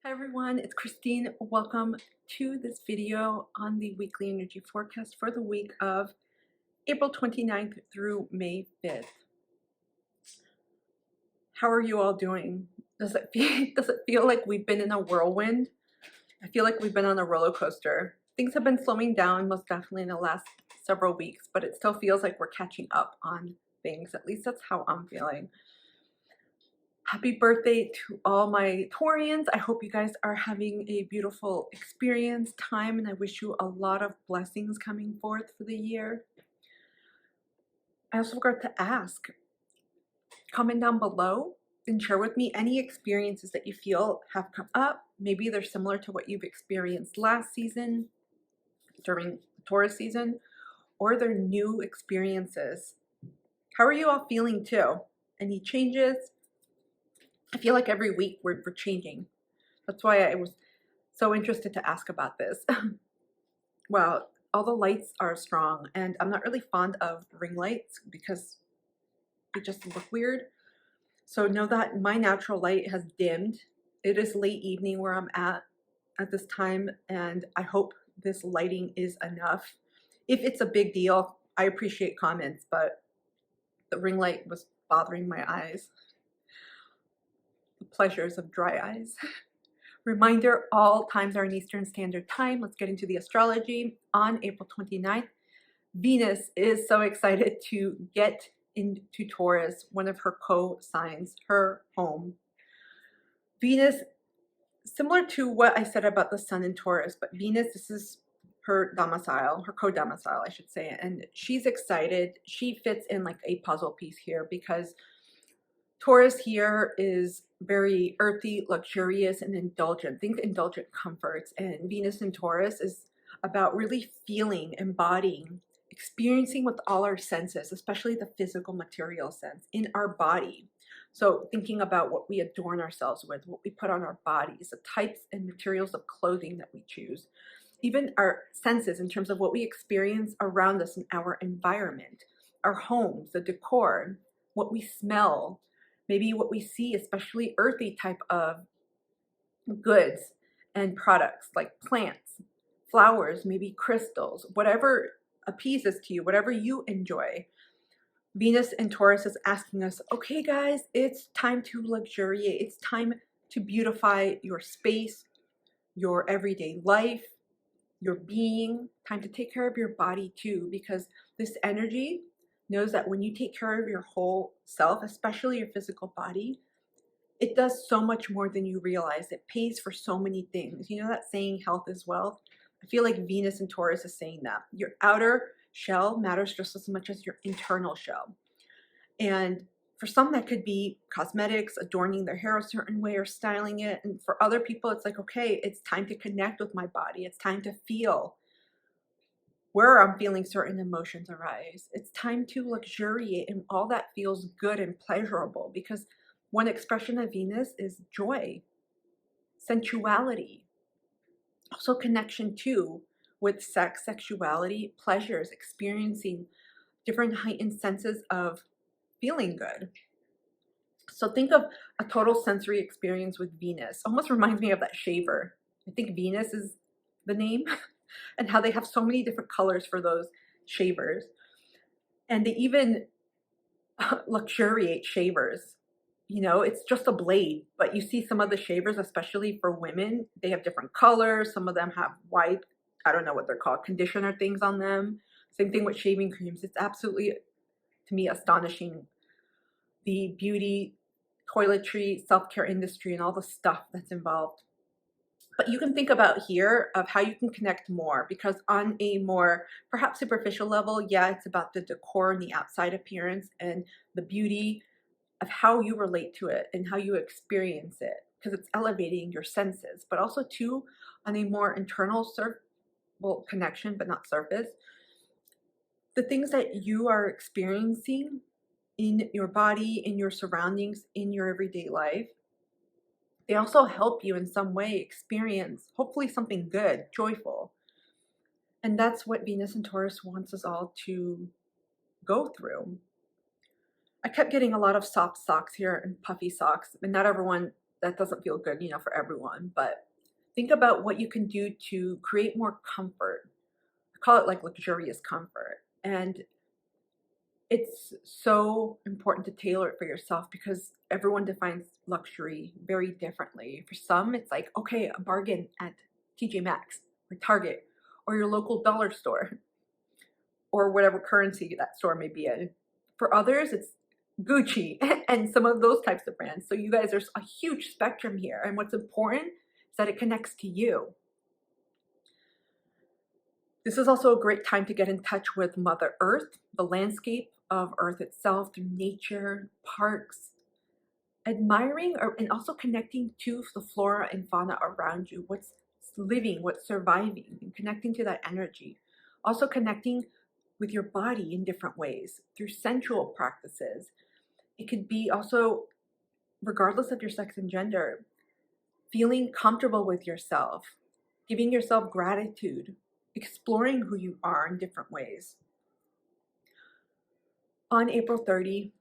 Hi everyone, it's Christine. Welcome to this video on the weekly energy forecast for the week of April 29th through May 5th. How are you all doing? Does it feel like we've been in a whirlwind? I feel like we've been on a roller coaster. Things have been slowing down most definitely in the last several weeks, but it still feels like we're catching up on things. At least that's how I'm feeling. Happy birthday to all my Taurians. I hope you guys are having a beautiful experience, time, and I wish you a lot of blessings coming forth for the year. I also forgot to ask, comment down below and share with me any experiences that you feel have come up. Maybe they're similar to what you've experienced last season during Taurus season, or they're new experiences. How are you all feeling too? Any changes? I feel like every week we're changing. That's why I was so interested to ask about this. Well, all the lights are strong, and I'm not really fond of ring lights because they just look weird. So know that my natural light has dimmed. It is late evening where I'm at this time, and I hope this lighting is enough. If it's a big deal, I appreciate comments, but the ring light was bothering my eyes. The pleasures of dry eyes. Reminder, all times are in Eastern Standard Time. Let's get into the astrology. On April 29th, Venus is so excited to get into Taurus, one of her co-signs, her home. Venus, similar to what I said about the sun in Taurus, but Venus, this is her domicile, her co-domicile, I should say, and she's excited. She fits in like a puzzle piece here because Taurus here is very earthy, luxurious, and indulgent. Think indulgent comforts. And Venus in Taurus is about really feeling, embodying, experiencing with all our senses, especially the physical material sense in our body. So thinking about what we adorn ourselves with, what we put on our bodies, the types and materials of clothing that we choose, even our senses in terms of what we experience around us in our environment, our homes, the decor, what we smell, maybe what we see, especially earthy type of goods and products like plants, flowers, maybe crystals, whatever appeases to you, whatever you enjoy. Venus and Taurus is asking us, okay guys, it's time to luxuriate. It's time to beautify your space, your everyday life, your being. Time to take care of your body too, because this energy knows that when you take care of your whole self, especially your physical body, it does so much more than you realize. It pays for so many things. You know that saying, health is wealth? I feel like Venus and Taurus is saying that. Your outer shell matters just as much as your internal shell. And for some, that could be cosmetics, adorning their hair a certain way or styling it. And for other people, it's like, okay, it's time to connect with my body. It's time to feel where I'm feeling certain emotions arise. It's time to luxuriate and all that feels good and pleasurable, because one expression of Venus is joy, sensuality, also connection too with sex, sexuality, pleasures, experiencing different heightened senses of feeling good. So think of a total sensory experience with Venus. Almost reminds me of that shaver. I think Venus is the name. And how they have so many different colors for those shavers. And they even luxuriate shavers. You know, it's just a blade, but you see some of the shavers, especially for women, they have different colors. Some of them have white, I don't know what they're called, conditioner things on them. Same thing with shaving creams. It's absolutely, to me, astonishing. The beauty, toiletry, self-care industry, and all the stuff that's involved. But you can think about here of how you can connect more, because on a more perhaps superficial level, yeah, it's about the decor and the outside appearance and the beauty of how you relate to it and how you experience it, because it's elevating your senses. But also too, on a more internal connection, but not surface, the things that you are experiencing in your body, in your surroundings, in your everyday life, they also help you in some way experience, hopefully, something good, joyful. And that's what Venus and Taurus wants us all to go through. I kept getting a lot of soft socks here and puffy socks, and not everyone that doesn't feel good, you know, for everyone. But think about what you can do to create more comfort. I call it like luxurious comfort. And it's so important to tailor it for yourself because everyone defines luxury very differently. For some, it's like, okay, a bargain at TJ Maxx or Target or your local dollar store or whatever currency that store may be in. For others, it's Gucci and some of those types of brands. So you guys, there's a huge spectrum here. And what's important is that it connects to you. This is also a great time to get in touch with Mother Earth, the landscape of Earth itself, through nature, parks, admiring and also connecting to the flora and fauna around you, what's living, what's surviving, and connecting to that energy. Also connecting with your body in different ways through sensual practices. It could be also, regardless of your sex and gender, feeling comfortable with yourself, giving yourself gratitude, exploring who you are in different ways. On April 30,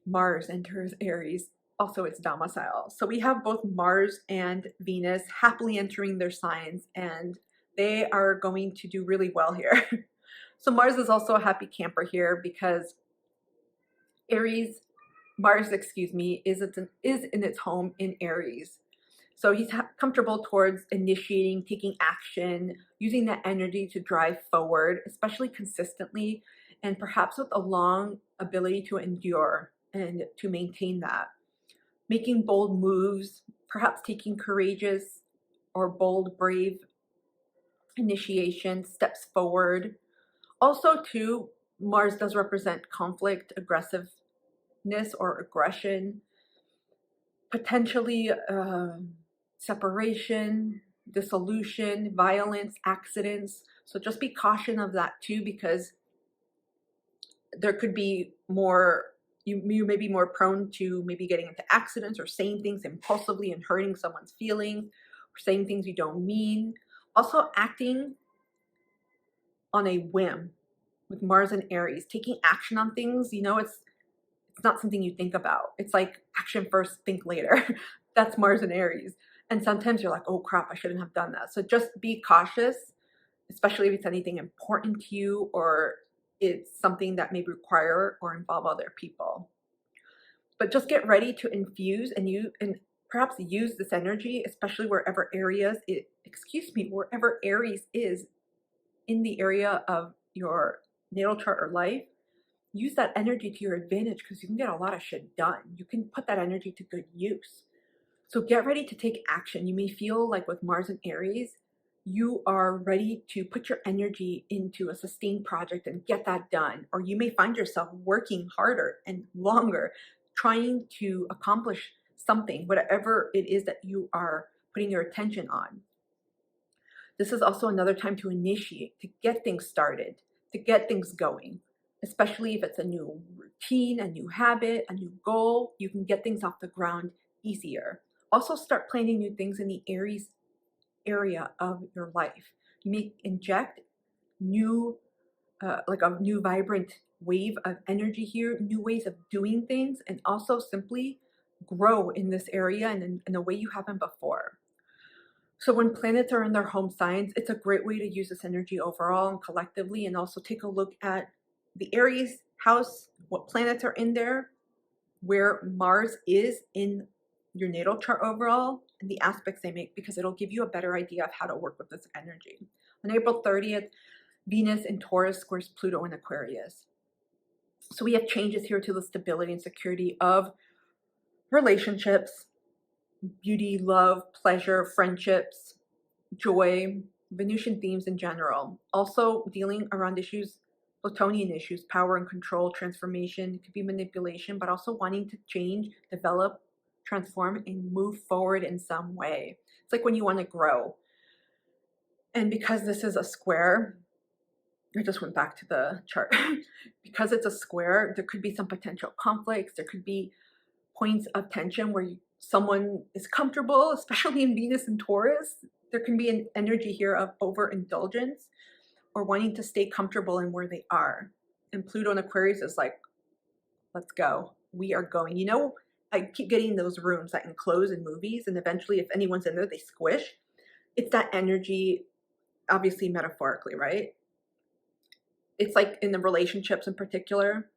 Mars enters Aries, also its domicile. So we have both Mars and Venus happily entering their signs, and they are going to do really well here. So Mars is also a happy camper here because Mars, is in its home in Aries. So he's comfortable towards initiating, taking action, using that energy to drive forward, especially consistently, and perhaps with a long ability to endure and to maintain that. Making bold moves, perhaps taking courageous or bold, brave initiation, steps forward. Also, too, Mars does represent conflict, aggressiveness or aggression, potentially separation, dissolution, violence, accidents. So just be cautious of that too, because there could be more, you may be more prone to maybe getting into accidents or saying things impulsively and hurting someone's feelings, or saying things you don't mean. Also acting on a whim with Mars and Aries, taking action on things, you know, it's not something you think about. It's like action first, think later. That's Mars and Aries. And sometimes you're like, oh crap, I shouldn't have done that. So just be cautious, especially if it's anything important to you or it's something that may require or involve other people. But just get ready to infuse and perhaps use this energy, especially wherever Aries is in the area of your natal chart or life. Use that energy to your advantage because you can get a lot of shit done. You can put that energy to good use. So get ready to take action. You may feel like with Mars and Aries, you are ready to put your energy into a sustained project and get that done. Or you may find yourself working harder and longer, trying to accomplish something, whatever it is that you are putting your attention on. This is also another time to initiate, to get things started, to get things going. Especially if it's a new routine, a new habit, a new goal, you can get things off the ground easier. Also start planning new things in the Aries area of your life. You may inject like a new vibrant wave of energy here, new ways of doing things, and also simply grow in this area and in a way you haven't before. So when planets are in their home signs, it's a great way to use this energy overall and collectively, and also take a look at the Aries house, what planets are in there, where Mars is in your natal chart overall, and the aspects they make, because it'll give you a better idea of how to work with this energy. On April 30th, Venus in Taurus squares Pluto in Aquarius. So we have changes here to the stability and security of relationships, beauty, love, pleasure, friendships, joy, Venusian themes in general. Also dealing around issues, Plutonian issues, power and control, transformation, it could be manipulation, but also wanting to change, develop, transform, and move forward in some way. It's like when you want to grow. And because this is a square, I just went back to the chart. Because it's a square, there could be some potential conflicts. There could be points of tension where someone is comfortable, especially in Venus and Taurus. There can be an energy here of overindulgence or wanting to stay comfortable in where they are. And Pluto in Aquarius is like, let's go. We are going. You know, I keep getting those rooms that enclose in movies, and eventually if anyone's in there, they squish. It's that energy, obviously metaphorically, right? It's like in the relationships in particular,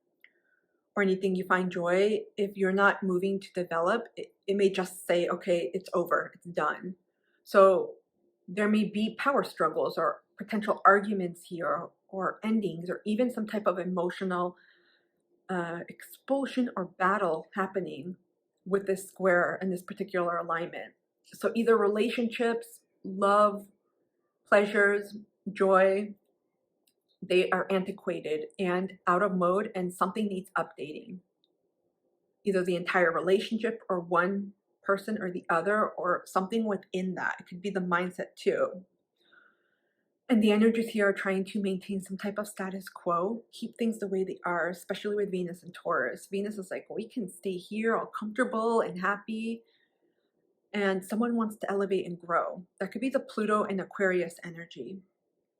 or anything you find joy, if you're not moving to develop, it may just say, okay, it's over, it's done. So there may be power struggles or potential arguments here, or endings, or even some type of emotional expulsion or battle happening with this square and this particular alignment. So either relationships, love, pleasures, joy, they are antiquated and out of mode, and something needs updating. Either the entire relationship, or one person or the other, or something within that. It could be the mindset too. And the energies here are trying to maintain some type of status quo, keep things the way they are, especially with Venus and Taurus. Venus is like, we can stay here all comfortable and happy. And someone wants to elevate and grow. That could be the Pluto and Aquarius energy.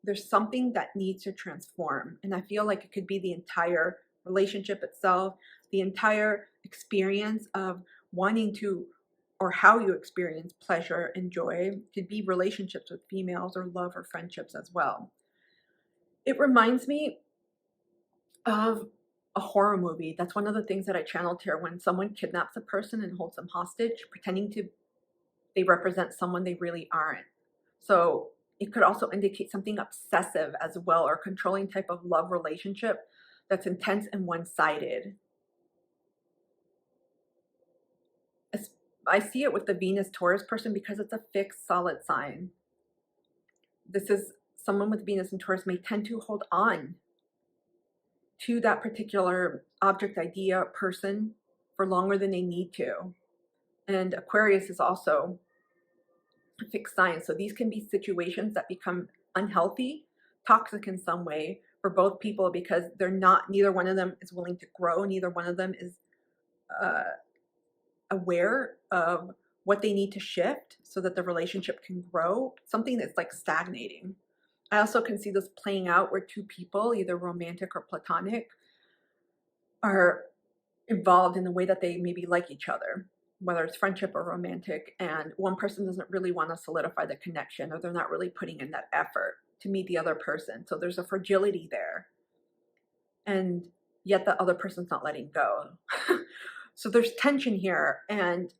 There's something that needs to transform. And I feel like it could be the entire relationship itself, the entire experience of wanting to, or how you experience pleasure and joy. Could be relationships with females, or love, or friendships as well. It reminds me of a horror movie. That's one of the things that I channeled here, when someone kidnaps a person and holds them hostage, pretending to they represent someone they really aren't. So it could also indicate something obsessive as well, or controlling type of love relationship that's intense and one-sided. I see it with the Venus Taurus person because it's a fixed, solid sign. This is someone with Venus and Taurus may tend to hold on to that particular object, idea, person for longer than they need to. And Aquarius is also a fixed sign. So these can be situations that become unhealthy, toxic in some way for both people, because they're not, neither one of them is willing to grow. Neither one of them is aware of what they need to shift so that the relationship can grow. Something that's like stagnating. I also can see this playing out where two people, either romantic or platonic, are involved in the way that they maybe like each other, whether it's friendship or romantic, and one person doesn't really want to solidify the connection, or they're not really putting in that effort to meet the other person. So there's a fragility there, and yet the other person's not letting go. So there's tension here, and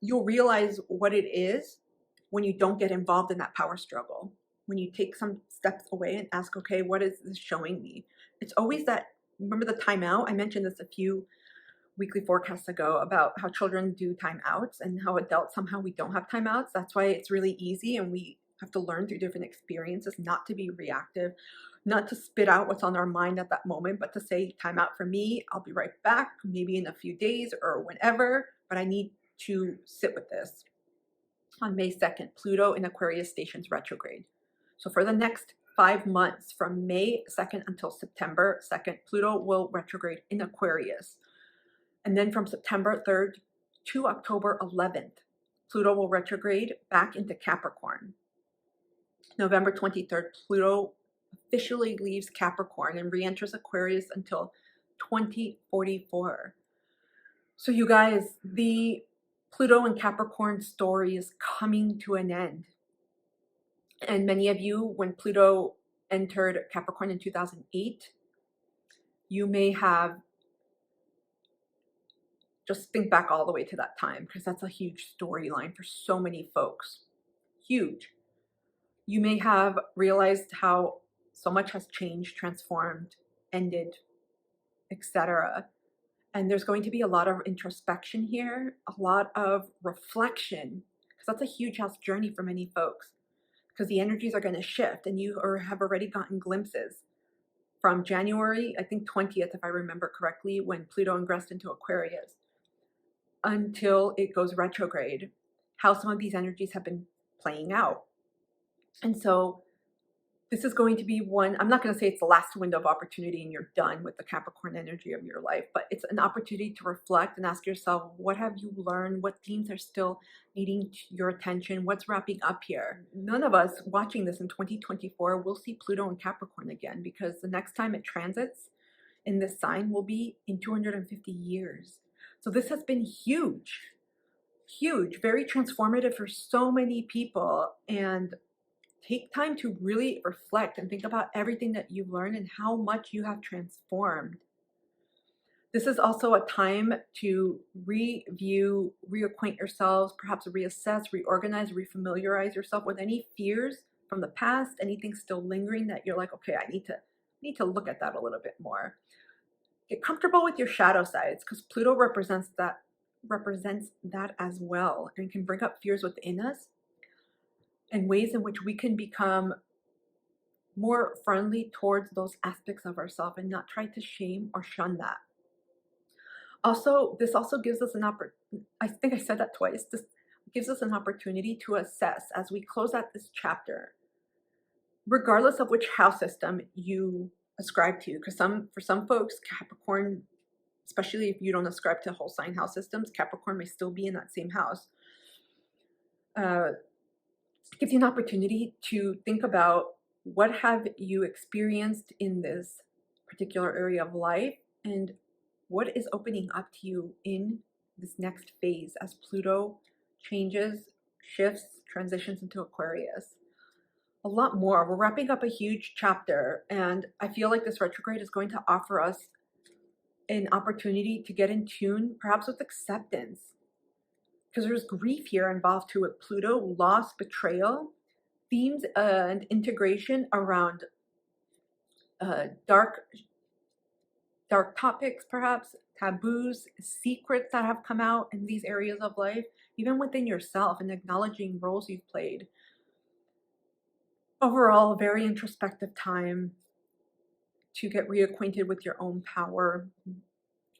you'll realize what it is when you don't get involved in that power struggle. When you take some steps away and ask, okay, what is this showing me? It's always that, remember the timeout? I mentioned this a few weekly forecasts ago about how children do timeouts, and how adults somehow we don't have timeouts. That's why it's really easy, and we have to learn through different experiences not to be reactive, not to spit out what's on our mind at that moment, but to say, time out for me, I'll be right back, maybe in a few days or whenever, but I need to sit with this. On May 2nd, Pluto in Aquarius stations retrograde. So for the next 5 months, from May 2nd until September 2nd, Pluto will retrograde in Aquarius. And then from September 3rd to October 11th, Pluto will retrograde back into Capricorn. November 23rd, Pluto officially leaves Capricorn and re-enters Aquarius until 2044. So you guys, the Pluto and Capricorn story is coming to an end. And many of you, when Pluto entered Capricorn in 2008, you may have, just think back all the way to that time, because that's a huge storyline for so many folks. Huge. You may have realized how so much has changed, transformed, ended, etc. And there's going to be a lot of introspection here, a lot of reflection, because that's a huge house journey for many folks, because the energies are going to shift, and you have already gotten glimpses from January, I think 20th, if I remember correctly, when Pluto ingressed into Aquarius, until it goes retrograde, how some of these energies have been playing out. And so this is going to be one, I'm not going to say it's the last window of opportunity and you're done with the Capricorn energy of your life, but it's an opportunity to reflect and ask yourself, what have you learned? What themes are still needing your attention? What's wrapping up here? None of us watching this in 2024 will see Pluto in Capricorn again, because the next time it transits in this sign will be in 250 years. So this has been huge, huge, very transformative for so many people. And take time to really reflect and think about everything that you've learned and how much you have transformed. This is also a time to review, reacquaint yourselves, perhaps reassess, reorganize, refamiliarize yourself with any fears from the past, anything still lingering that you're like, okay, I need to look at that a little bit more. Get comfortable with your shadow sides, because Pluto represents that as well, and can bring up fears within us and ways in which we can become more friendly towards those aspects of ourselves and not try to shame or shun that. Also, this also gives us an opportunity, I think I said that twice, this gives us an opportunity to assess as we close out this chapter, regardless of which house system you ascribe to, because for some folks, Capricorn, especially if you don't ascribe to whole sign house systems, Capricorn may still be in that same house. It gives you an opportunity to think about what have you experienced in this particular area of life, and what is opening up to you in this next phase as Pluto changes, shifts, transitions into Aquarius. A lot more. We're wrapping up a huge chapter, and I feel like this retrograde is going to offer us an opportunity to get in tune, perhaps with acceptance, because there's grief here involved too with Pluto, loss, betrayal, themes and integration around dark topics, perhaps taboos, secrets that have come out in these areas of life, even within yourself, and acknowledging roles you've played. Overall, a very introspective time to get reacquainted with your own power.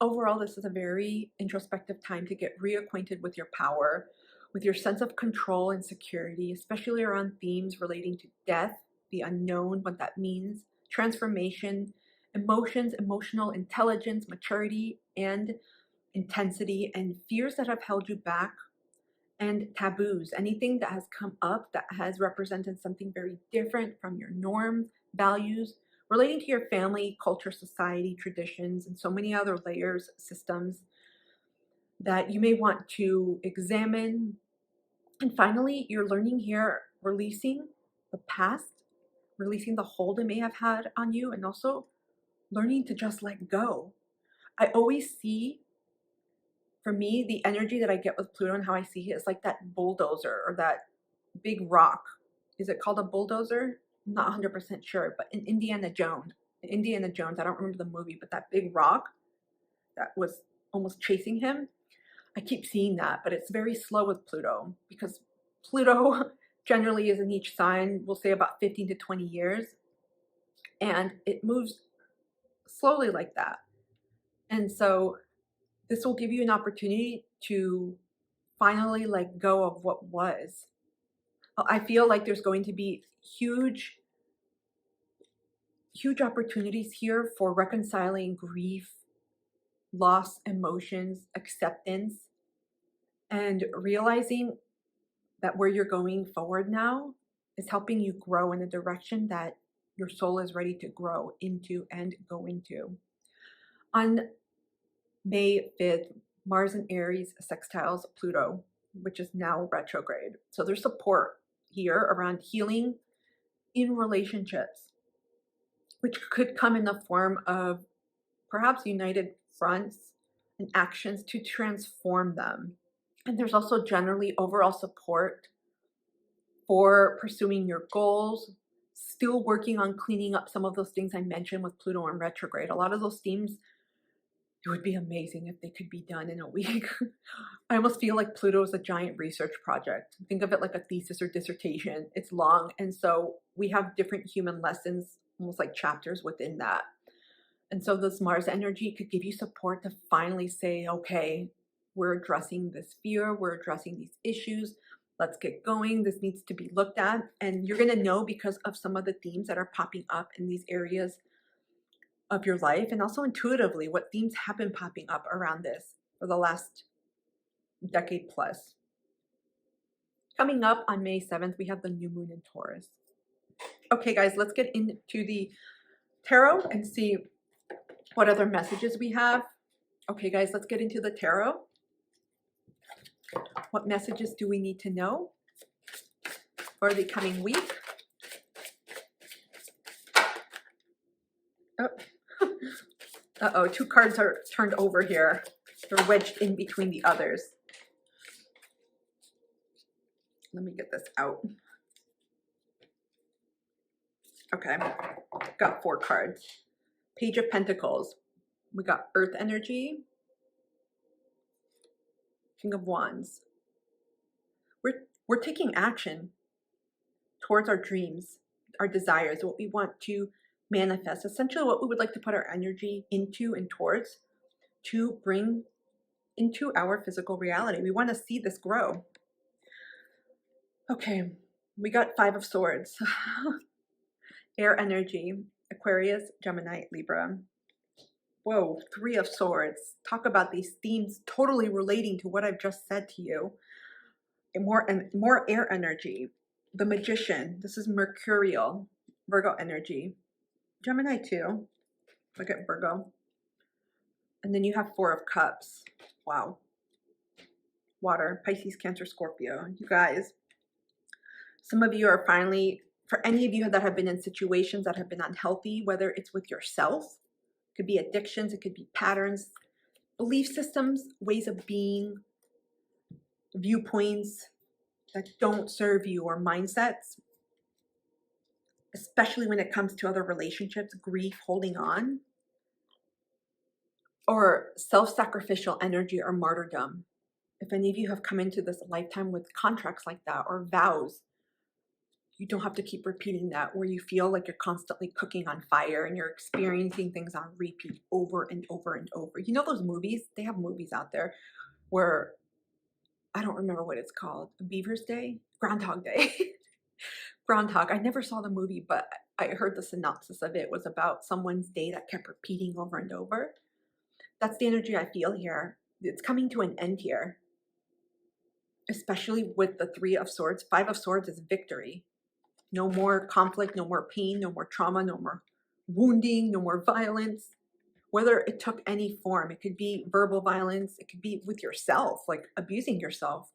Overall, this is a very introspective time to get reacquainted with your power, with your sense of control and security, especially around themes relating to death, the unknown, what that means, transformation, emotions, emotional intelligence, maturity, and intensity, and fears that have held you back, and taboos, anything that has come up that has represented something very different from your norms, values, relating to your family, culture, society, traditions, and so many other layers, systems that you may want to examine. And finally, you're learning here, releasing the past, releasing the hold it may have had on you, and also learning to just let go. I always see, for me, the energy that I get with Pluto and how I see it is like that bulldozer or that big rock. Is it called a bulldozer? I'm not 100% sure, but in Indiana Jones, I don't remember the movie, but that big rock that was almost chasing him, I keep seeing that, but it's very slow with Pluto, because Pluto generally is in each sign, we'll say about 15 to 20 years, and it moves slowly like that. And so this will give you an opportunity to finally let go of what was. I feel like there's going to be huge opportunities here for reconciling grief, loss, emotions, acceptance, and realizing that where you're going forward now is helping you grow in the direction that your soul is ready to grow into and go into. On May 5th, Mars and Aries sextiles Pluto, which is now retrograde. So there's support here around healing in relationships, which could come in the form of perhaps united fronts and actions to transform them. And there's also generally overall support for pursuing your goals, still working on cleaning up some of those things I mentioned with Pluto in retrograde. A lot of those themes, it would be amazing if they could be done in a week. I almost feel like Pluto is a giant research project. Think of it like a thesis or dissertation. It's long, and so we have different human lessons, almost like chapters within that. And so this Mars energy could give you support to finally say, okay, we're addressing this fear, we're addressing these issues, let's get going, this needs to be looked at. And you're gonna know because of some of the themes that are popping up in these areas of your life, and also intuitively what themes have been popping up around this for the last decade plus. Coming up on May 7th, we have the new moon in Taurus. Okay guys, let's get into the tarot and see what other messages we have. Okay, guys, let's get into the tarot. What messages do we need to know for the coming week? Oh. Uh-oh, 2 cards are turned over here. They're wedged in between the others. Let me get this out. Okay, got 4 cards. Page of Pentacles. We got Earth energy. King of Wands. We're taking action towards our dreams, our desires, what we want to manifest. Essentially what we would like to put our energy into and towards to bring into our physical reality. We want to see this grow. Okay, we got 5 of Swords. Air energy, Aquarius, Gemini, Libra. Whoa, 3 of Swords. Talk about these themes totally relating to what I've just said to you. And more air energy. The Magician. This is Mercurial. Virgo energy. Gemini too. Look at Virgo. And then you have 4 of Cups. Wow. Water. Pisces, Cancer, Scorpio. You guys, some of you are finally, for any of you that have been in situations that have been unhealthy, whether it's with yourself, it could be addictions, it could be patterns, belief systems, ways of being, viewpoints that don't serve you, or mindsets, especially when it comes to other relationships, grief, holding on, or self-sacrificial energy or martyrdom. If any of you have come into this lifetime with contracts like that or vows, you don't have to keep repeating that, where you feel like you're constantly cooking on fire and you're experiencing things on repeat over and over and over. You know those movies? They have movies out there where, I don't remember what it's called, Beaver's Day? Groundhog Day. Groundhog. I never saw the movie, but I heard the synopsis of it was about someone's day that kept repeating over and over. That's the energy I feel here. It's coming to an end here, especially with the 3 of Swords. 5 of Swords is victory. No more conflict, no more pain, no more trauma, no more wounding, no more violence. Whether it took any form, it could be verbal violence, it could be with yourself, like abusing yourself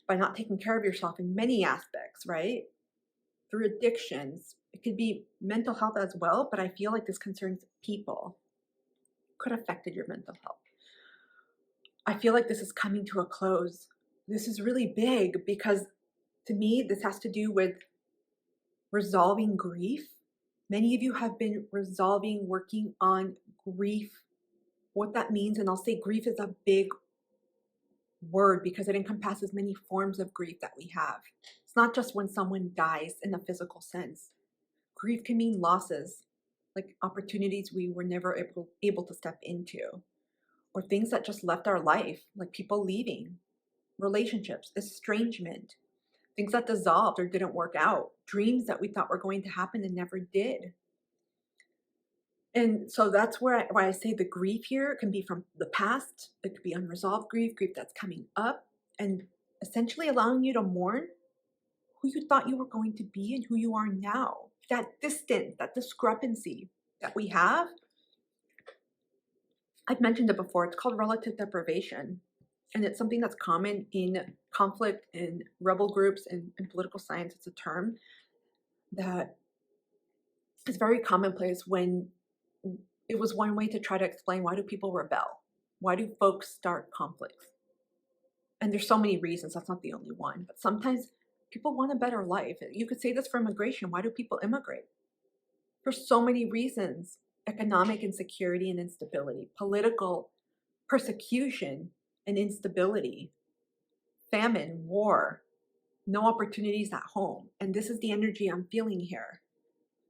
by not taking care of yourself in many aspects, right? Through addictions, it could be mental health as well, but I feel like this concerns people. Could have affected your mental health. I feel like this is coming to a close. This is really big because to me, this has to do with resolving grief. Many of you have been resolving, working on grief, what that means. And I'll say grief is a big word because it encompasses many forms of grief that we have. It's not just when someone dies in a physical sense. Grief can mean losses, like opportunities we were never able to step into, or things that just left our life, like people leaving, relationships, estrangement, things that dissolved or didn't work out, dreams that we thought were going to happen and never did. And so that's why I say the grief here can be from the past. It could be unresolved grief, grief that's coming up, and essentially allowing you to mourn who you thought you were going to be and who you are now. That distance, that discrepancy that we have. I've mentioned it before. It's called relative deprivation. And it's something that's common in conflict, in rebel groups, and in political science. It's a term that is very commonplace when it was one way to try to explain why do people rebel? Why do folks start conflicts? And there's so many reasons. That's not the only one. But sometimes people want a better life. You could say this for immigration. Why do people immigrate? For so many reasons. Economic insecurity and instability, political persecution and instability, famine, war, no opportunities at home. And this is the energy I'm feeling here.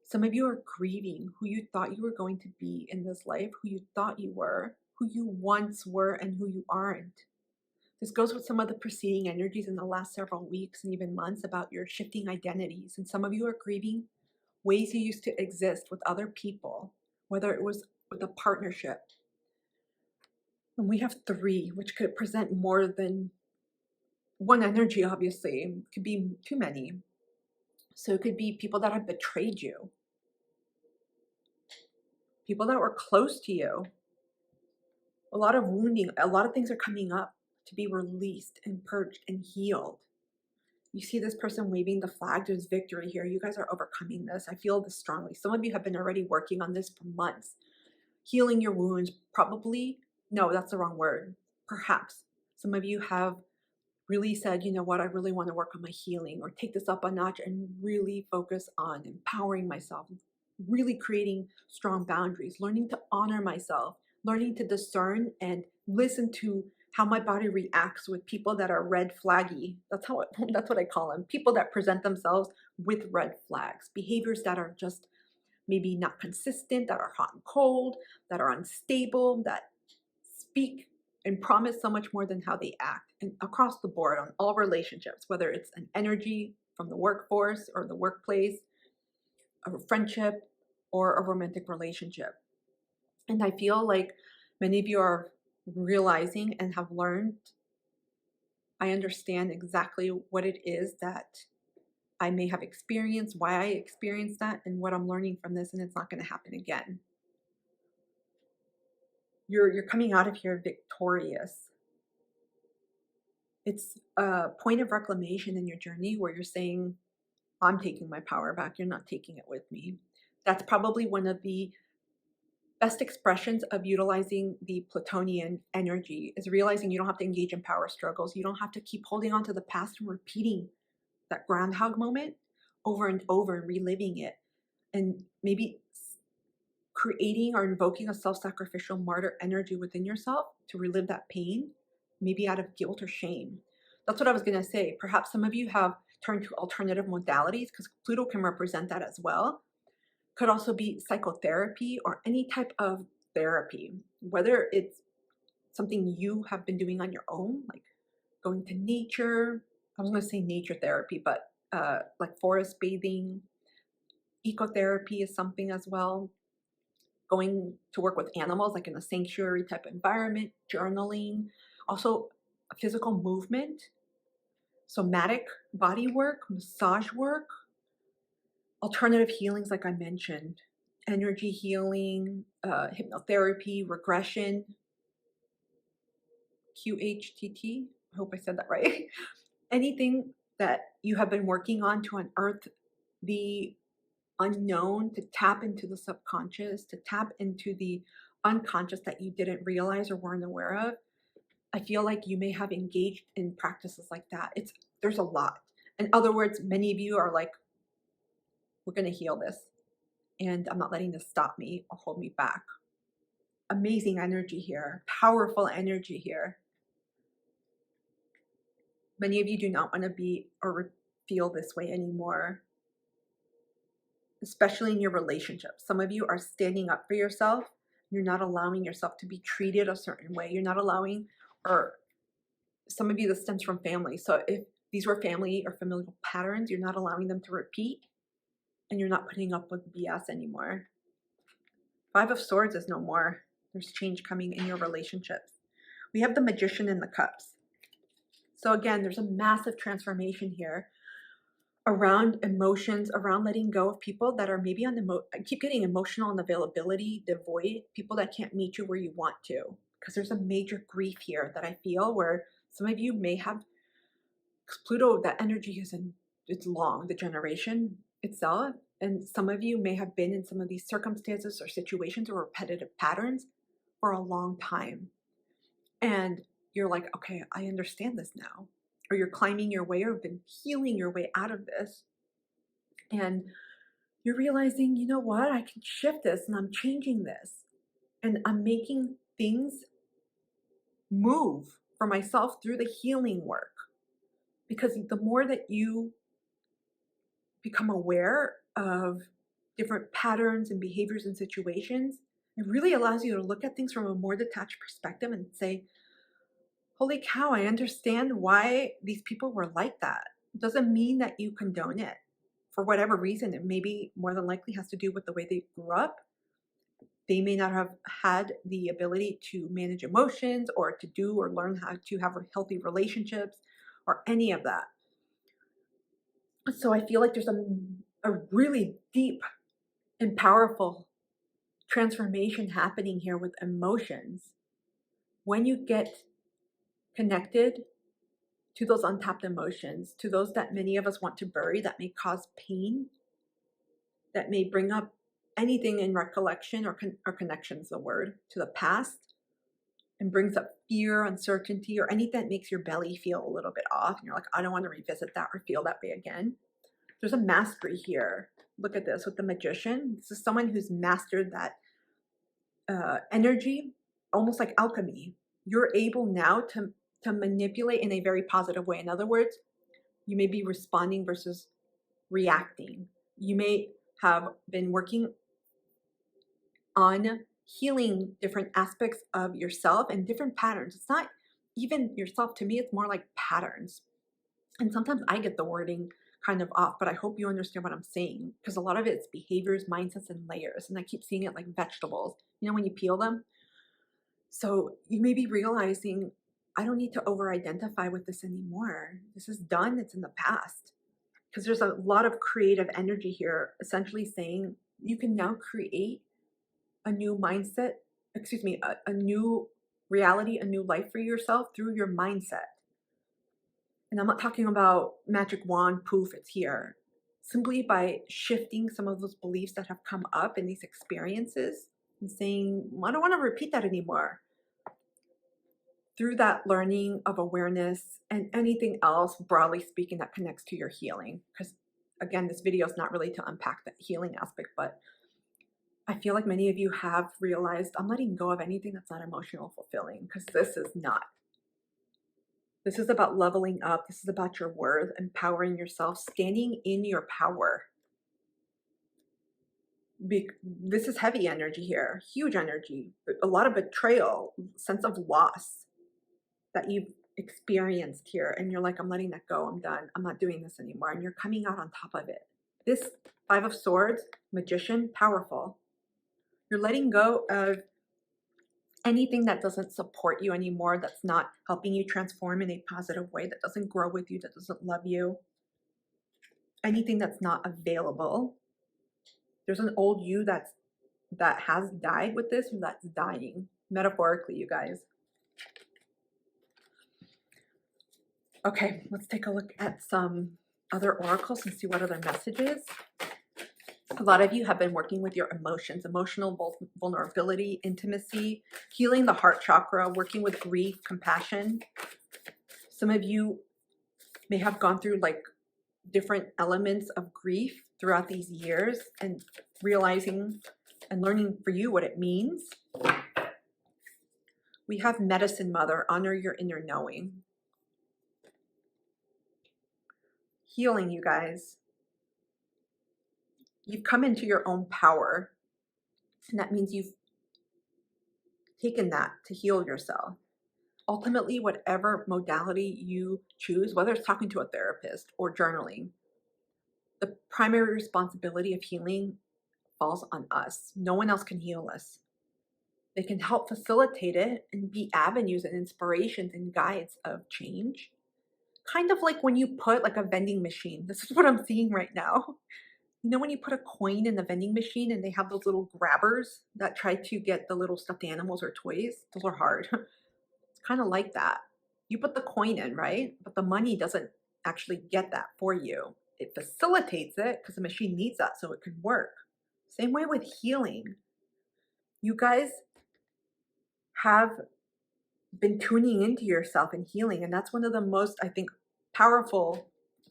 Some of you are grieving who you thought you were going to be in this life, who you thought you were, who you once were, and who you aren't. This goes with some of the preceding energies in the last several weeks and even months about your shifting identities. And some of you are grieving ways you used to exist with other people, whether it was with a partnership. And we have 3, which could present more than one energy, obviously. It could be too many. So it could be people that have betrayed you, people that were close to you, A lot of wounding, a lot of things are coming up to be released and purged and healed. You see this person waving the flag. There's victory here. You guys are overcoming this. I feel this strongly. Some of you have been already working on this for months. Healing your wounds, probably. No, that's the wrong word. Perhaps. Some of you have really said, you know what, I really want to work on my healing, or take this up a notch and really focus on empowering myself, really creating strong boundaries, learning to honor myself, learning to discern and listen to how my body reacts with people that are red flaggy. That's what I call them. People that present themselves with red flags, behaviors that are just maybe not consistent, that are hot and cold, that are unstable, that speak and promise so much more than how they act. And across the board on all relationships, whether it's an energy from the workforce or the workplace, a friendship, or a romantic relationship. And I feel like many of you are realizing and have learned, I understand exactly what it is that I may have experienced, why I experienced that, and what I'm learning from this, and it's not going to happen again. You're coming out of here victorious. It's a point of reclamation in your journey where you're saying, I'm taking my power back. You're not taking it with me. That's probably one of the best expressions of utilizing the Plutonian energy, is realizing you don't have to engage in power struggles. You don't have to keep holding on to the past and repeating that groundhog moment over and over and reliving it, and maybe creating or invoking a self-sacrificial martyr energy within yourself to relive that pain, maybe out of guilt or shame. That's what I was going to say. Perhaps some of you have turned to alternative modalities, because Pluto can represent that as well. Could also be psychotherapy or any type of therapy, whether it's something you have been doing on your own, like going to nature. I was going to say nature therapy, but like forest bathing. Ecotherapy is something as well. Going to work with animals, like in a sanctuary type environment, journaling, also physical movement, somatic body work, massage work, alternative healings, like I mentioned, energy healing, hypnotherapy, regression, QHTT. I hope I said that right. Anything that you have been working on to unearth the unknown, to tap into the subconscious, to tap into the unconscious that you didn't realize or weren't aware of. I feel like you may have engaged in practices like that. There's a lot. In other words, many of you are like, we're going to heal this, and I'm not letting this stop me or hold me back. Amazing energy here, powerful energy here. Many of you do not want to be or feel this way anymore, especially in your relationships. Some of you are standing up for yourself. You're not allowing yourself to be treated a certain way. You're not allowing, or some of you, this stems from family. So if these were family or familial patterns, you're not allowing them to repeat, and you're not putting up with BS anymore. Five of Swords is no more. There's change coming in your relationships. We have the Magician in the Cups. So again, there's a massive transformation here around emotions, around letting go of people that are maybe on I keep getting emotional unavailability, devoid, people that can't meet you where you want to. Because there's a major grief here that I feel, where some of you may have, because Pluto, that energy it's long, the generation itself. And some of you may have been in some of these circumstances or situations or repetitive patterns for a long time. And you're like, okay, I understand this now. Or you're climbing your way or been healing your way out of this. And you're realizing, you know what, I can shift this, and I'm changing this. And I'm making things move for myself through the healing work. Because the more that you become aware of different patterns and behaviors and situations, it really allows you to look at things from a more detached perspective and say, holy cow, I understand why these people were like that. It doesn't mean that you condone it. For whatever reason, it maybe more than likely has to do with the way they grew up. They may not have had the ability to manage emotions or to do or learn how to have healthy relationships or any of that. So I feel like there's a really deep and powerful transformation happening here with emotions. when you get connected to those untapped emotions, to those that many of us want to bury, that may cause pain, that may bring up anything in recollection or connections, the word, to the past, and brings up fear, uncertainty, or anything that makes your belly feel a little bit off. And you're like, I don't want to revisit that or feel that way again. There's a mastery here. Look at this with the Magician. This is someone who's mastered that energy, almost like alchemy. You're able now to manipulate in a very positive way. In other words, you may be responding versus reacting. You may have been working on healing different aspects of yourself and different patterns. It's not even yourself. To me, it's more like patterns. And sometimes I get the wording kind of off, but I hope you understand what I'm saying, because a lot of it's behaviors, mindsets, and layers. And I keep seeing it like vegetables, you know, when you peel them. So you may be realizing, I don't need to over-identify with this anymore. This is done. It's in the past. Because there's a lot of creative energy here, essentially saying you can now create a new mindset, a new reality, a new life for yourself through your mindset. And I'm not talking about magic wand, poof, it's here. Simply by shifting some of those beliefs that have come up in these experiences and saying, I don't want to repeat that anymore. Through that learning of awareness and anything else, broadly speaking, that connects to your healing. Because again, this video is not really to unpack that healing aspect, but I feel like many of you have realized, I'm letting go of anything that's not emotional fulfilling, because this is not. This is about leveling up. This is about your worth, empowering yourself, standing in your power. This is heavy energy here, huge energy, a lot of betrayal, sense of loss that you've experienced here. And you're like, I'm letting that go. I'm done. I'm not doing this anymore. And you're coming out on top of it. This Five of Swords, Magician, powerful. You're letting go of anything that doesn't support you anymore, that's not helping you transform in a positive way, that doesn't grow with you, that doesn't love you. Anything that's not available. There's an old you that has died with this, or that's dying, metaphorically, you guys. Okay, let's take a look at some other oracles and see what other messages. A lot of you have been working with your emotions, emotional vulnerability, intimacy, healing the heart chakra, working with grief, compassion. Some of you may have gone through like different elements of grief throughout these years and realizing and learning for you what it means. We have Medicine Mother, honor your inner knowing. Healing, you guys. You've come into your own power, and that means you've taken that to heal yourself. Ultimately, whatever modality you choose, whether it's talking to a therapist or journaling, the primary responsibility of healing falls on us. No one else can heal us. They can help facilitate it and be avenues and inspirations and guides of change. Kind of like when you put like a vending machine. This is what I'm seeing right now. You know when you put a coin in the vending machine and they have those little grabbers that try to get the little stuffed animals or toys? Those are hard. It's kind of like that. You put the coin in, right? But the money doesn't actually get that for you. It facilitates it because the machine needs that so it can work. Same way with healing. You guys have been tuning into yourself and healing, and that's one of the most, I think, powerful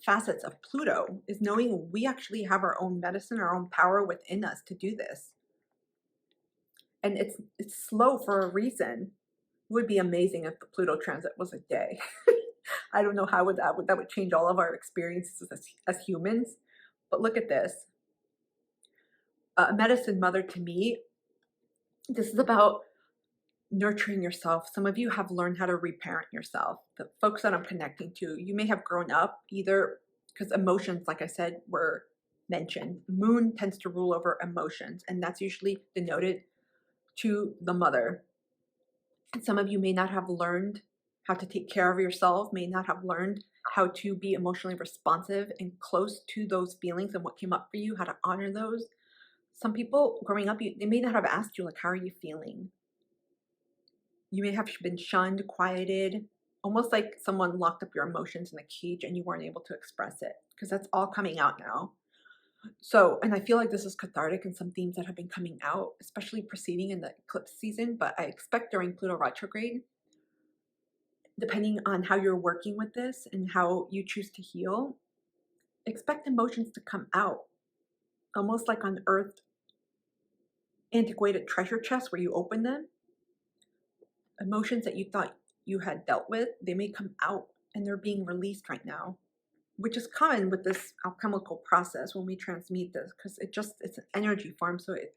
facets of Pluto, is knowing we actually have our own medicine, our own power within us to do this. And it's slow for a reason. It would be amazing if the Pluto transit was a day. I don't know how that would change all of our experiences as humans. But look at this. Medicine Mother, to me, this is about nurturing yourself. Some of you have learned how to reparent yourself. The folks that I'm connecting to, you may have grown up either because emotions, like I said, were mentioned. Moon tends to rule over emotions, and that's usually denoted to the mother. And some of you may not have learned how to take care of yourself, may not have learned how to be emotionally responsive and close to those feelings and what came up for you, how to honor those. Some people growing up, they may not have asked you, like, how are you feeling? You may have been shunned, quieted, almost like someone locked up your emotions in a cage and you weren't able to express it, because that's all coming out now. So, and I feel like this is cathartic in some themes that have been coming out, especially preceding in the eclipse season, but I expect during Pluto retrograde, depending on how you're working with this and how you choose to heal, expect emotions to come out, almost like unearthed antiquated treasure chests where you open them. Emotions that you thought you had dealt with, they may come out and they're being released right now, which is common with this alchemical process when we transmute this, because it's an energy form, so it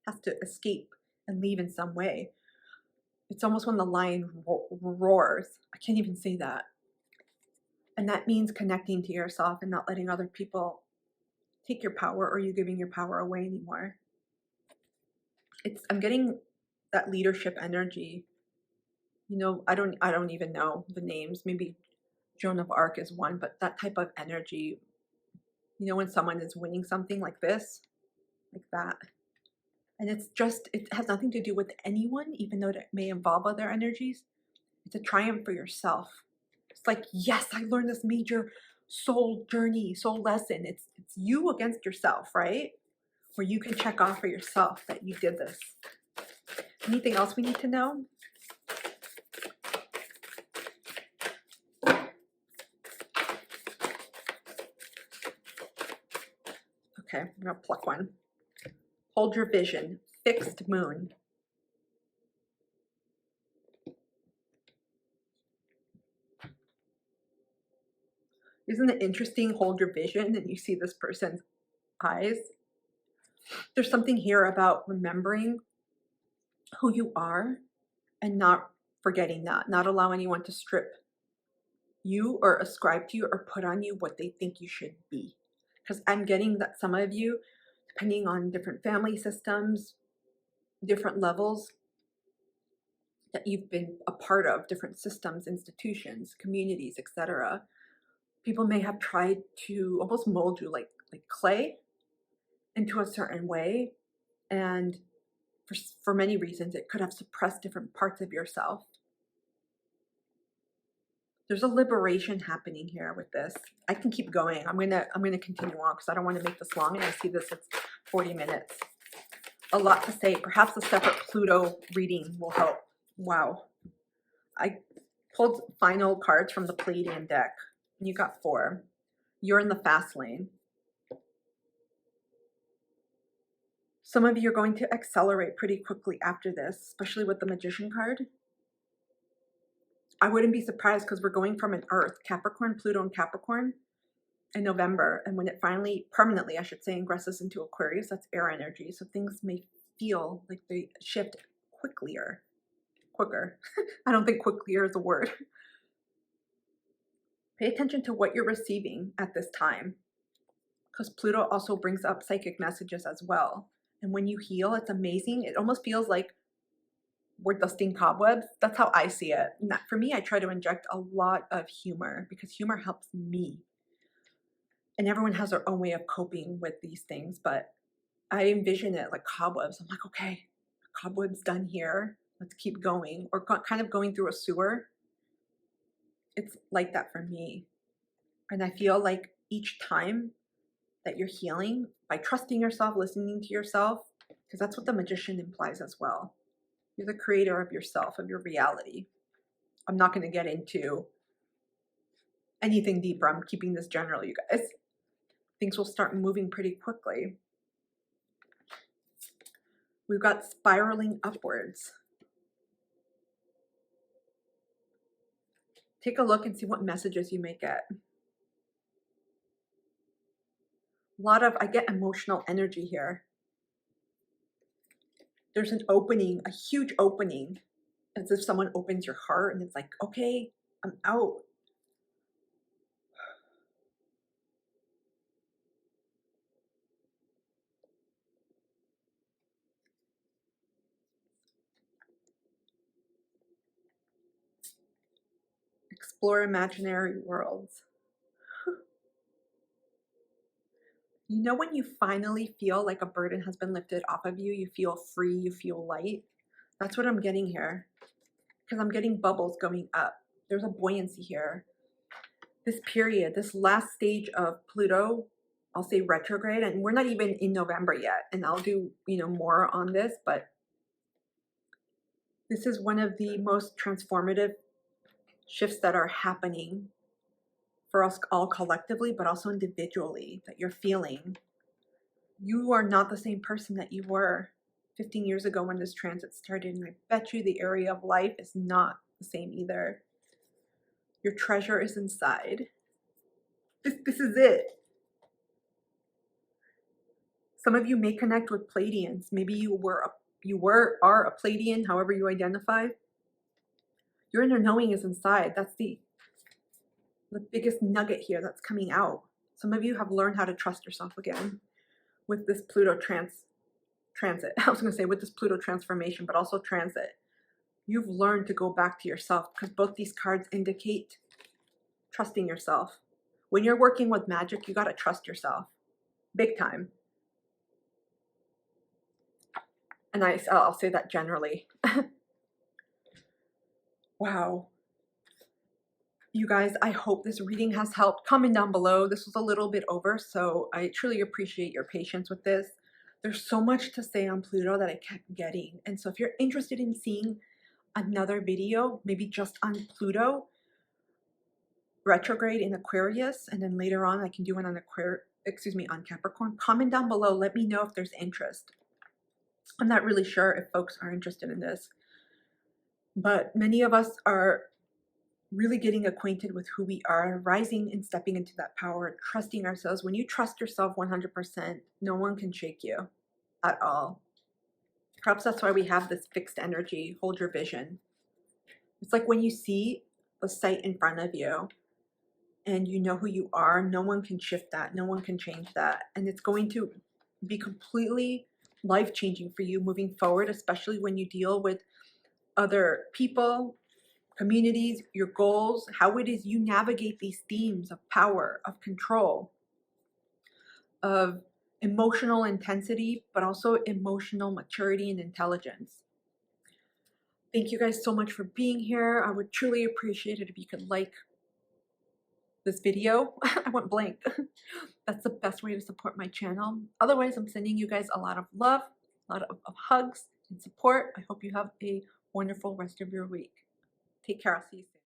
has to escape and leave in some way. It's almost when the lion roars. I can't even say that. And that means connecting to yourself and not letting other people take your power or you giving your power away anymore. I'm getting that leadership energy. You know, I don't even know the names. Maybe Joan of Arc is one, but that type of energy, you know, when someone is winning something like this, like that. And it has nothing to do with anyone, even though it may involve other energies. It's a triumph for yourself. It's like, yes, I learned this major soul journey, soul lesson. It's you against yourself, right? Where you can check off for yourself that you did this. Anything else we need to know? Okay, I'm gonna pluck one. Hold your vision, fixed moon. Isn't it interesting? Hold your vision and you see this person's eyes. There's something here about remembering who you are and not forgetting that, not allow anyone to strip you or ascribe to you or put on you what they think you should be. Because I'm getting that some of you, depending on different family systems, different levels that you've been a part of, different systems, institutions, communities, etc., people may have tried to almost mold you like clay into a certain way. And for many reasons, it could have suppressed different parts of yourself. There's a liberation happening here with this. I can keep going. I'm gonna continue on because I don't want to make this long, and I see this it's 40 minutes. A lot to say. Perhaps a separate Pluto reading will help. Wow. I pulled final cards from the Pleiadian deck. You got 4. You're in the fast lane. Some of you are going to accelerate pretty quickly after this, especially with the Magician card. I wouldn't be surprised because we're going from an Earth, Capricorn, Pluto and Capricorn in November. And when it finally, permanently, I should say, ingresses into Aquarius, that's air energy. So things may feel like they shift quicker. I don't think quicker is a word. Pay attention to what you're receiving at this time, because Pluto also brings up psychic messages as well. And when you heal, it's amazing. It almost feels like we're dusting cobwebs. That's how I see it. And for me, I try to inject a lot of humor because humor helps me. And everyone has their own way of coping with these things, but I envision it like cobwebs. I'm like, okay, cobwebs done here. Let's keep going. Or kind of going through a sewer. It's like that for me. And I feel like each time that you're healing, by trusting yourself, listening to yourself, because that's what the Magician implies as well. You're the creator of yourself, of your reality. I'm not going to get into anything deeper. I'm keeping this general, you guys. Things will start moving pretty quickly. We've got spiraling upwards. Take a look and see what messages you may get. I get emotional energy here. There's an opening, a huge opening, as if someone opens your heart and it's like, okay, I'm out. Explore imaginary worlds. You know when you finally feel like a burden has been lifted off of you, you feel free, you feel light? That's what I'm getting here. because I'm getting bubbles going up. There's a buoyancy here. This period, this last stage of Pluto, I'll say retrograde, and we're not even in November yet, and I'll do, you know, more on this, but this is one of the most transformative shifts that are happening for us all collectively, but also individually, that you're feeling. You are not the same person that you were 15 years ago when this transit started, and I bet you the area of life is not the same either. Your treasure is inside. This is it. Some of you may connect with Pleiadians. Maybe you are a Pleiadian, however you identify. Your inner knowing is inside. That's the biggest nugget here that's coming out. Some of you have learned how to trust yourself again with this Pluto transit. I was going to say with this Pluto transformation, but also transit. You've learned to go back to yourself, because both these cards indicate trusting yourself. When you're working with magic, you got to trust yourself. Big time. And I'll say that generally. Wow. You guys, I hope this reading has helped. Comment down below. This was a little bit over, so I truly appreciate your patience with this. There's so much to say on Pluto that I kept getting. And so if you're interested in seeing another video, maybe just on Pluto, retrograde in Aquarius, and then later on I can do one on on Capricorn, comment down below. Let me know if there's interest. I'm not really sure if folks are interested in this, but many of us are really getting acquainted with who we are, rising and stepping into that power, trusting ourselves. When you trust yourself 100%, no one can shake you at all. Perhaps that's why we have this fixed energy. Hold your vision. It's like when you see the sight in front of you and you know who you are, no one can shift that. No one can change that. And it's going to be completely life-changing for you moving forward, especially when you deal with other people, communities, your goals, how it is you navigate these themes of power, of control, of emotional intensity, but also emotional maturity and intelligence. Thank you guys so much for being here. I would truly appreciate it if you could like this video. I went blank. That's the best way to support my channel. Otherwise, I'm sending you guys a lot of love, a lot of hugs and support. I hope you have a wonderful rest of your week. Take care. I'll see you soon.